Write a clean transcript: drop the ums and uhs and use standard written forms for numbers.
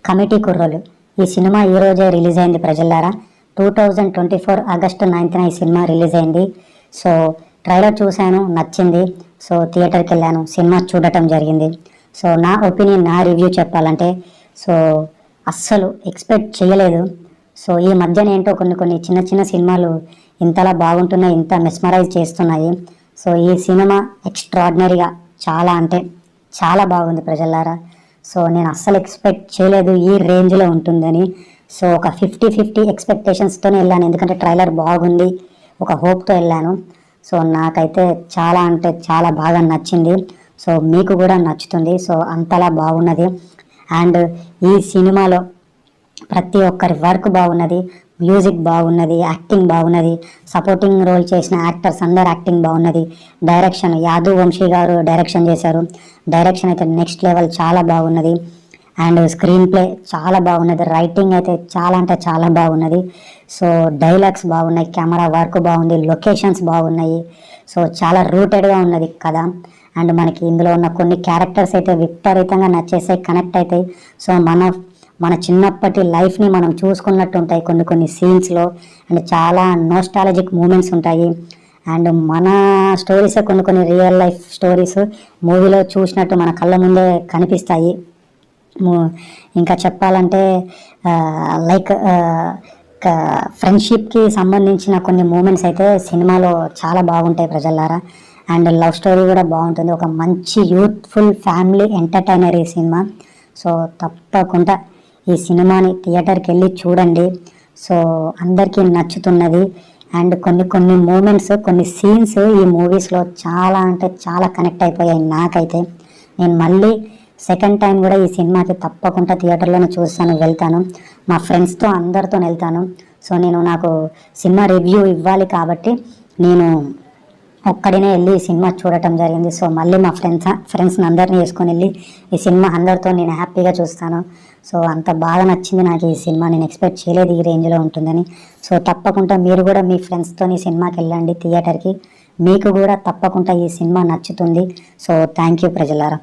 Committee కుర్రోలు ఈ cinema ఈ రోజే రిలీజ్ అయింది ప్రజలారా. 2024 ఆగస్టు 9న ఈ సినిమా రిలీజ్ అయింది. సో ట్రైలర్ చూశాను, నచ్చింది. సో థియేటర్కి వెళ్ళాను, సినిమా చూడటం జరిగింది. సో నా ఒపీనియన్, నా రివ్యూ చెప్పాలంటే సో అస్సలు ఎక్స్పెక్ట్ చేయలేదు. సో ఈ మధ్యన ఏంటో కొన్ని చిన్న చిన్న సినిమాలు ఇంతలా బాగుంటున్నాయి, ఇంత మెస్మరైజ్ చేస్తున్నాయి. సో ఈ సినిమా ఎక్స్ట్రాడినరీగా చాలా అంటే చాలా బాగుంది ప్రజలారా. సో నేను అస్సలు ఎక్స్పెక్ట్ చేయలేదు ఈ రేంజ్లో ఉంటుందని. సో ఒక 50-50 ఎక్స్పెక్టేషన్స్తోనే వెళ్ళాను, ఎందుకంటే ట్రైలర్ బాగుంది, ఒక హోప్తో వెళ్ళాను. సో నాకైతే చాలా అంటే చాలా బాగా నచ్చింది. సో మీకు కూడా నచ్చుతుంది. సో అంతలా బాగున్నది. అండ్ ఈ సినిమాలో ప్రతి ఒక్కరి వర్క్ బాగున్నది, మ్యూజిక్ బాగున్నది, యాక్టింగ్ బాగున్నది, సపోర్టింగ్ రోల్ చేసిన యాక్టర్స్ అందరు యాక్టింగ్ బాగున్నది. డైరెక్షన్ యాదవ్ వంశీ గారు డైరెక్షన్ చేశారు. డైరెక్షన్ అయితే నెక్స్ట్ లెవెల్, చాలా బాగున్నది. అండ్ స్క్రీన్ ప్లే చాలా బాగున్నది. రైటింగ్ అయితే చాలా అంటే చాలా బాగున్నది. సో డైలాగ్స్ బాగున్నాయి, కెమెరా వర్క్ బాగుంది, లొకేషన్స్ బాగున్నాయి. సో చాలా రూటెడ్గా ఉన్నది కదా. అండ్ మనకి ఇందులో ఉన్న కొన్ని క్యారెక్టర్స్ అయితే విపరీతంగా నచ్చేసాయి, కనెక్ట్ అవుతాయి. సో మన చిన్నప్పటి లైఫ్ని మనం చూసుకున్నట్టు ఉంటాయి కొన్ని సీన్స్లో. అండ్ చాలా నోస్టాలజిక్ మూమెంట్స్ ఉంటాయి. అండ్ మన స్టోరీస్ కొన్ని రియల్ లైఫ్ స్టోరీస్ మూవీలో చూసినట్టు మన కళ్ళ ముందే కనిపిస్తాయి. ఇంకా చెప్పాలంటే లైక్ ఫ్రెండ్షిప్కి సంబంధించిన కొన్ని మూమెంట్స్ అయితే సినిమాలో చాలా బాగుంటాయి ప్రజలారా. అండ్ లవ్ స్టోరీ కూడా బాగుంటుంది. ఒక మంచి యూత్ఫుల్ ఫ్యామిలీ ఎంటర్టైనర్ ఈ సినిమా. సో తప్పకుండా ఈ సినిమాని థియేటర్కి వెళ్ళి చూడండి. సో అందరికీ నచ్చుతున్నది. అండ్ కొన్ని మూమెంట్స్, కొన్ని సీన్స్ ఈ మూవీస్లో చాలా అంటే చాలా కనెక్ట్ అయిపోయాయి నాకైతే. నేను మళ్ళీ సెకండ్ టైం కూడా ఈ సినిమాకి తప్పకుండా థియేటర్లోనే చూస్తాను, వెళ్తాను. మా ఫ్రెండ్స్తో అందరితో వెళ్తాను. సో నాకు సినిమా రివ్యూ ఇవ్వాలి కాబట్టి నేను ఒక్కడినే వెళ్ళి ఈ సినిమా చూడటం జరిగింది. సో మళ్ళీ మా ఫ్రెండ్స్ని అందరినీ వేసుకొని వెళ్ళి ఈ సినిమా అందరితో నేను హ్యాపీగా చూస్తాను. సో అంత బాగా నచ్చింది నాకు ఈ సినిమా. నేను ఎక్స్పెక్ట్ చేయలేదు ఈ రేంజ్లో ఉంటుందని. సో తప్పకుండా మీరు కూడా మీ ఫ్రెండ్స్తో ఈ సినిమాకి వెళ్ళండి థియేటర్కి. మీకు కూడా తప్పకుండా ఈ సినిమా నచ్చుతుంది. సో థ్యాంక్ యూ ప్రజలారా.